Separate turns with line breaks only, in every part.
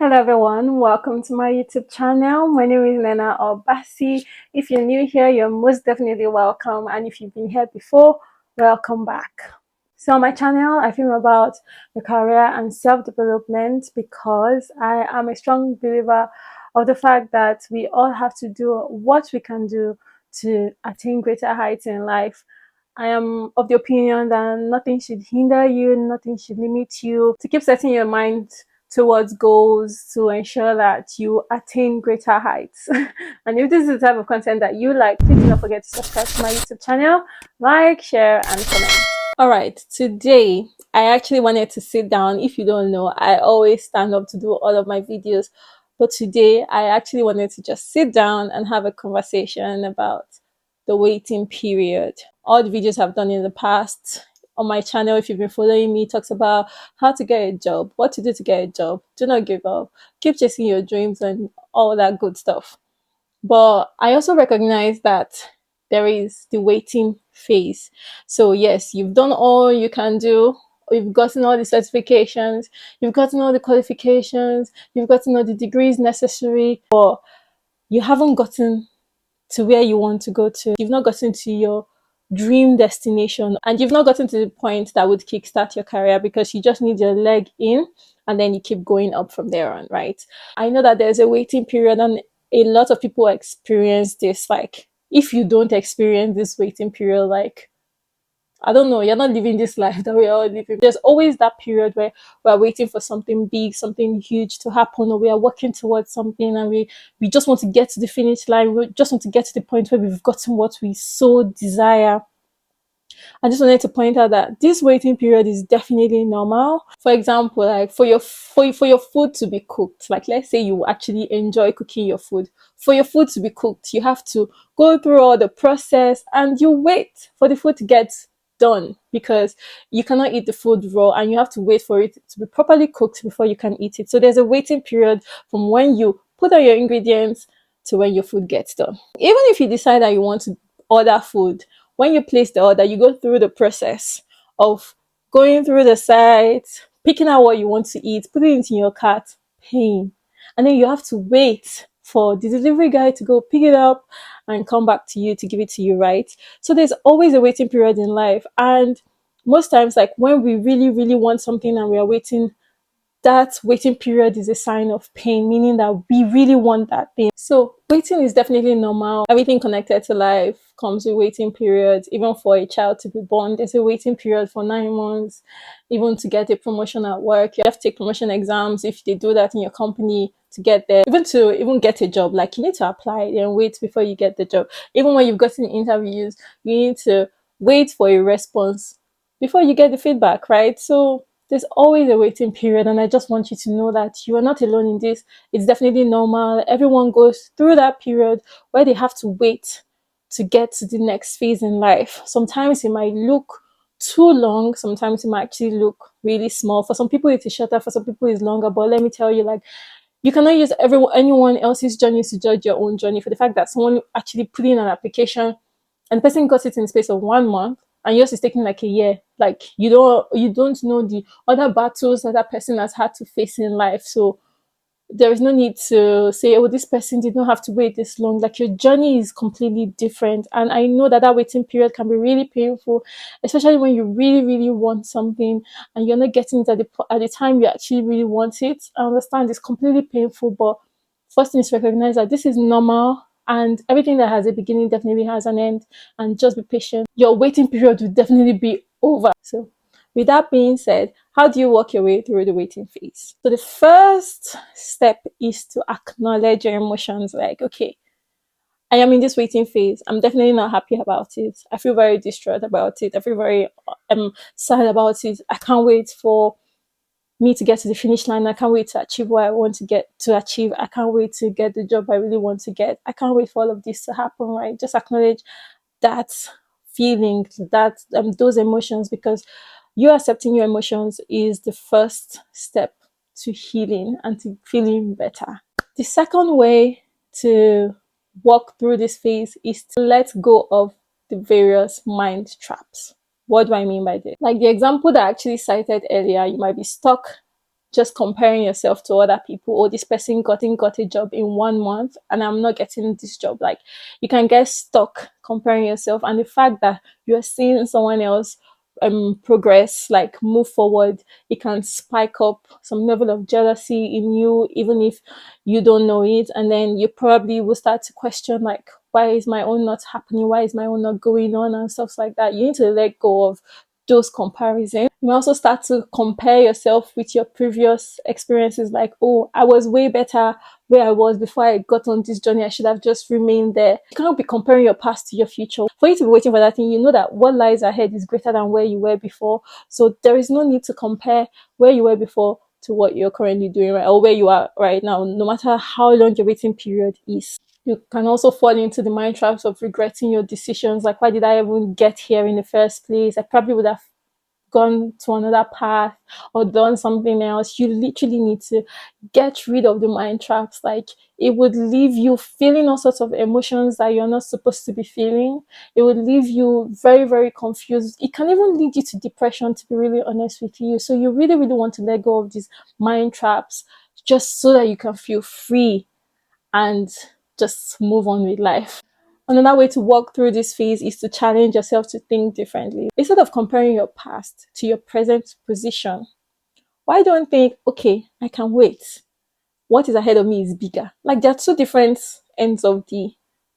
Hello everyone, welcome to my YouTube channel. My name is Nena Obasi. If you're new here, you're most definitely welcome, and if you've been here before, welcome back. So on my channel, I film about the career and self-development because I am a strong believer of the fact that we all have to do what we can do to attain greater heights in life. I am of the opinion that nothing should hinder you, nothing should limit you to keep setting your mind towards goals to ensure that you attain greater heights. And if this is the type of content that you like, please do not forget to subscribe to my YouTube channel, like, share, and comment. All right, today I actually wanted to sit down. If you don't know, I always stand up to do all of my videos, but today I actually wanted to just sit down and have a conversation about the waiting period. All the videos I've done in the past on my channel, if you've been following me, talks about how to get a job, what to do to get a job, do not give up, keep chasing your dreams, and all that good stuff. But I also recognize that there is the waiting phase. So yes, you've done all you can do. You've gotten all the certifications, you've gotten all the qualifications, you've gotten all the degrees necessary, but you haven't gotten to where you want to go to. You've not gotten to your dream destination, and you've not gotten to the point that would kickstart your career because you just need your leg in and then you keep going up from there on, right? I know that there's a waiting period, and a lot of people experience this. Like, if you don't experience this waiting period, like, I don't know, you're not living this life that we're all living. There's always that period where we're waiting for something big, something huge to happen, or we are working towards something and we just want to get to the finish line. We just want to get to the point where we've gotten what we so desire. I just wanted to point out that this waiting period is definitely normal. For example, like for your food to be cooked, like let's say you actually enjoy cooking your food. For your food to be cooked, you have to go through all the process and you wait for the food to get done because you cannot eat the food raw and you have to wait for it to be properly cooked before you can eat it. So there's a waiting period from when you put on your ingredients to when your food gets done. Even if you decide that you want to order food, when you place the order, you go through the process of going through the site, picking out what you want to eat, putting it in your cart, paying. And then you have to wait for the delivery guy to go pick it up and come back to you to give it to you, right? So there's always a waiting period in life. And most times, like when we really, really want something and we are waiting, that waiting period is a sign of pain, meaning that we really want that thing. So waiting is definitely normal. Everything connected to life comes with waiting periods. Even for a child to be born, there's a waiting period for 9 months. Even to get a promotion at work, you have to take promotion exams if they do that in your company to get there. Even to even get a job, like you need to apply and wait before you get the job. Even when you've gotten interviews, you need to wait for a response before you get the feedback, right? So there's always a waiting period, and I just want you to know that you are not alone in this. It's definitely normal. Everyone goes through that period where they have to wait to get to the next phase in life. Sometimes it might look too long, sometimes it might actually look really small. For some people it is shorter, for some people it's longer, but let me tell you, like, you cannot use anyone else's journey to judge your own journey. For the fact that someone actually put in an application and the person got it in the space of 1 month and yours is taking like a year, like you don't know the other battles that that person has had to face in life. So there is no need to say, oh, this person did not have to wait this long. Like, your journey is completely different, and I know that that waiting period can be really painful, especially when you really, really want something and you're not getting it at the time you actually really want it. I understand it's completely painful, but first thing is recognize that this is normal, and everything that has a beginning definitely has an end, and just be patient. Your waiting period will definitely be over. So with that being said, how do you work your way through the waiting phase? So the first step is to acknowledge your emotions. Like, okay, I am in this waiting phase. I'm definitely not happy about it. I feel very distraught about it. I feel very sad about it. I can't wait for me to get to the finish line. I can't wait to achieve what I want to get to achieve. I can't wait to get the job I really want to get. I can't wait for all of this to happen, right? Just acknowledge that feeling, that those emotions, because you accepting your emotions is the first step to healing and to feeling better. The second way to walk through this phase is to let go of the various mind traps. What do I mean by this? Like the example that I actually cited earlier, you might be stuck just comparing yourself to other people. Oh, this person got a job in 1 month and I'm not getting this job. Like, you can get stuck comparing yourself, and the fact that you're seeing someone else progress, like move forward, it can spike up some level of jealousy in you, even if you don't know it. And then you probably will start to question, like, why is my own not happening? Why is my own not going on? And stuff like that. You need to let go of those comparisons. You also start to compare yourself with your previous experiences, like, oh, I was way better where I was before I got on this journey. I should have just remained there. You cannot be comparing your past to your future. For you to be waiting for that thing, you know that what lies ahead is greater than where you were before. So there is no need to compare where you were before to what you're currently doing, right, or where you are right now, no matter how long your waiting period is. You can also fall into the mind traps of regretting your decisions. Like, why did I even get here in the first place? I probably would have gone to another path or done something else. You literally need to get rid of the mind traps. Like, it would leave you feeling all sorts of emotions that you're not supposed to be feeling. It would leave you very, very confused. It can even lead you to depression, to be really honest with you. So you really, really want to let go of these mind traps, just so that you can feel free and just move on with life. Another way to walk through this phase is to challenge yourself to think differently. Instead of comparing your past to your present position, why don't think, okay, I can wait. What is ahead of me is bigger. Like, there are two different ends of the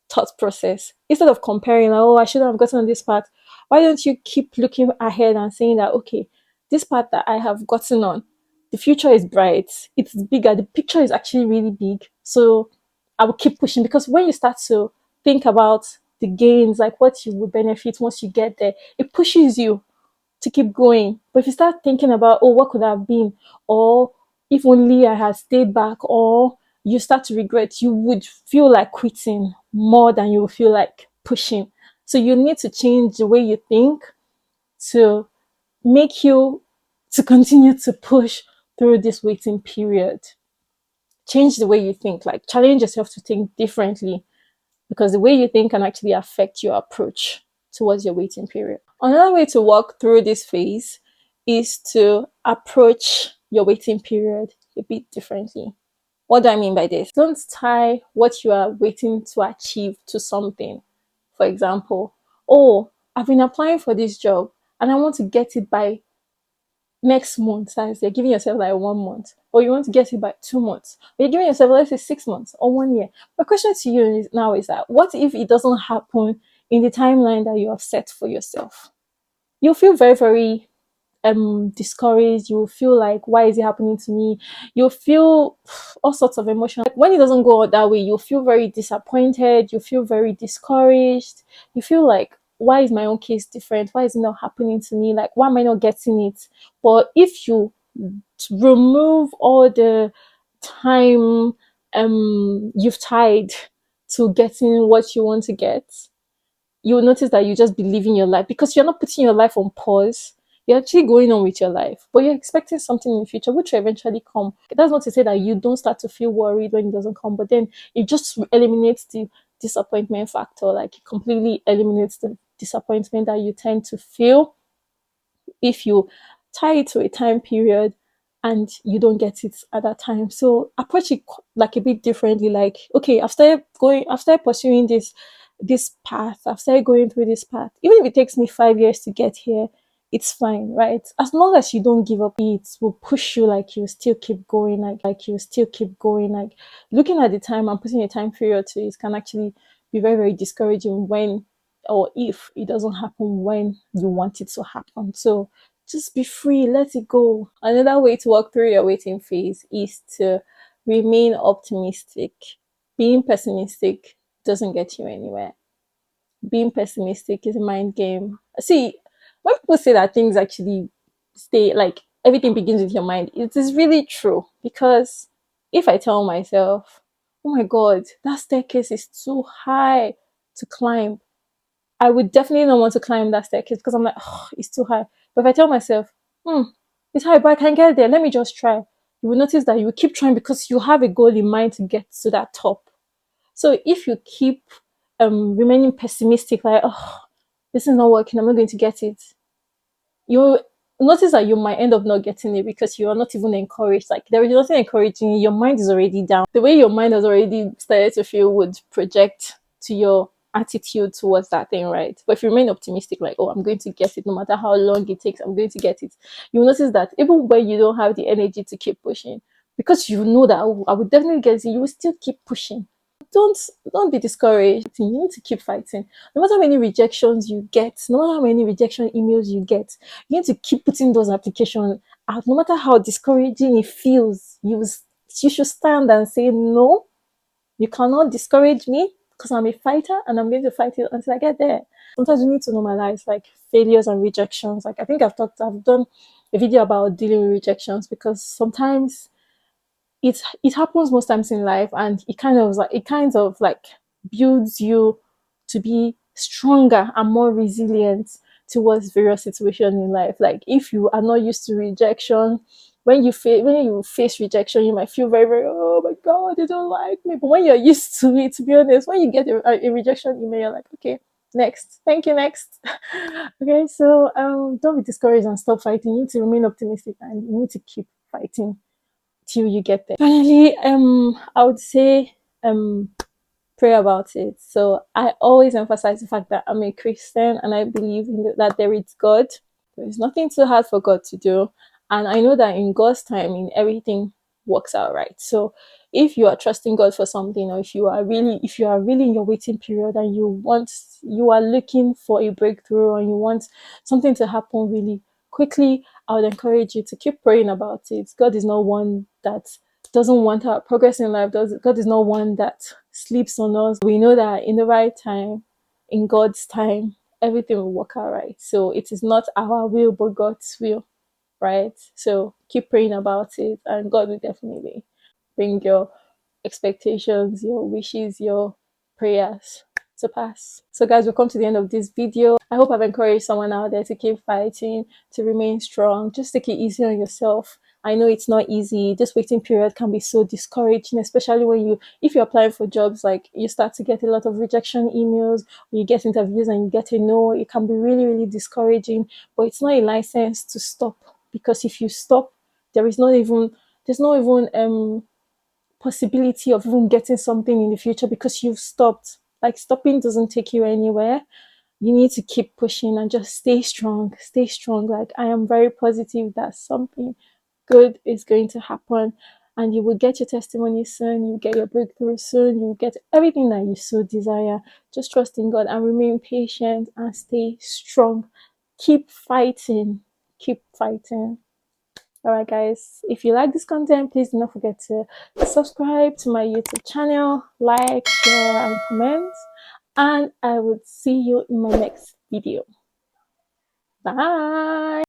thought process. Instead of comparing, like, oh, I shouldn't have gotten on this path, why don't you keep looking ahead and saying that, okay, this path that I have gotten on, the future is bright, it's bigger, the picture is actually really big. So I will keep pushing, because when you start to think about the gains, like what you will benefit once you get there, it pushes you to keep going. But if you start thinking about, oh, what could have been, or if only I had stayed back, or you start to regret, you would feel like quitting more than you feel like pushing. So you need to change the way you think to make you to continue to push through this waiting period. Change the way you think, like challenge yourself to think differently, because the way you think can actually affect your approach towards your waiting period. Another way to walk through this phase is to approach your waiting period a bit differently. What do I mean by this? Don't tie what you are waiting to achieve to something. For example, oh, I've been applying for this job and I want to get it by next month. As you're giving yourself like 1 month, or you want to get it by 2 months, or you're giving yourself, let's say, 6 months or 1 year. My question to you now is that, what if it doesn't happen in the timeline that you have set for yourself? You'll feel very, very discouraged. You'll feel like, why is it happening to me? You'll feel all sorts of emotions. Like, when it doesn't go that way, you'll feel very disappointed, you feel very discouraged, you feel like, why is my own case different? Why is it not happening to me? Like, why am I not getting it? But if you remove all the time you've tied to getting what you want to get, you will notice that you just be living your life, because you're not putting your life on pause. You're actually going on with your life, but you're expecting something in the future, which will eventually come. That's not to say that you don't start to feel worried when it doesn't come, but then it just eliminates the disappointment factor. Like, it completely eliminates the disappointment that you tend to feel if you tie it to a time period and you don't get it at that time. So approach it like a bit differently. Like, okay, I've started pursuing this path. I've started going through this path. Even if it takes me 5 years to get here, it's fine, right? As long as you don't give up, it will push you, like you still keep going, like you still keep going. Like, looking at the time and putting a time period to it can actually be very, very discouraging when, or if it doesn't happen when you want it to happen. So just be free, let it go. Another way to walk through your waiting phase is to remain optimistic. Being pessimistic doesn't get you anywhere. Being pessimistic is a mind game. See, when people say that things actually stay, like everything begins with your mind, it is really true. Because if I tell myself, oh my God, that staircase is too high to climb, I would definitely not want to climb that staircase, because I'm like, oh, it's too high. But if I tell myself, it's high, but I can get there, let me just try, you will notice that you will keep trying, because you have a goal in mind to get to that top. So if you keep remaining pessimistic, like, oh, this is not working, I'm not going to get it, you notice that you might end up not getting it because you are not even encouraged. Like there is nothing encouraging you. Your mind is already down. The way your mind has already started to feel would project to your attitude towards that thing, right? But if you remain optimistic, like, oh, I'm going to get it no matter how long it takes, I'm going to get it, you'll notice that even when you don't have the energy to keep pushing, because you know that, oh, I would definitely get it, you will still keep pushing. don't don't be discouraged. You need to keep fighting. No matter how many rejections you get, no matter how many rejection emails you get, you need to keep putting those applications out. No matter how discouraging it feels, you should stand and say, no, you cannot discourage me because I'm a fighter and I'm going to fight it until I get there. Sometimes we need to normalize like failures and rejections. Like I think I've done a video about dealing with rejections because sometimes it happens most times in life, and it kind of like builds you to be stronger and more resilient towards various situations in life. Like if you are not used to rejection, when you face rejection, you might feel very, very, oh my god, they don't like me. But when you're used to it, to be honest, when you get a rejection email, you're like, okay, next, thank you, next. Okay, so don't be discouraged and stop fighting. You need to remain optimistic and you need to keep fighting till you get there. Finally, I would say pray about it. So I always emphasize the fact that I'm a Christian and I believe that there is God. There is nothing too hard for God to do. And I know that in God's timing, everything works out right. So if you are trusting God for something, or if you are really in your waiting period and you are looking for a breakthrough and you want something to happen really quickly, I would encourage you to keep praying about it. God is not one that doesn't want our progress in life. God is not one that sleeps on us. We know that in the right time, in God's time, everything will work out right. So it is not our will, but God's will, right? So keep praying about it, and God will definitely bring your expectations, your wishes, your prayers to pass. So guys, we've come to the end of this video. I hope I've encouraged someone out there to keep fighting, to remain strong. Just take it easy on yourself. I know it's not easy. This waiting period can be so discouraging, especially if you're applying for jobs, like you start to get a lot of rejection emails, you get interviews and you get a no. It can be really, really discouraging, but it's not a license to stop, because if you stop, there's not even possibility of even getting something in the future because you've stopped. Like stopping doesn't take you anywhere. You need to keep pushing and just stay strong. Stay strong. Like I am very positive that something good is going to happen and you will get your testimony soon. You get your breakthrough soon. You will get everything that you so desire. Just trust in God and remain patient and stay strong. Keep fighting. Keep fighting. All right, guys, if you like this content, please do not forget to subscribe to my YouTube channel, like, share, and comment. And I would see you in my next video. Bye.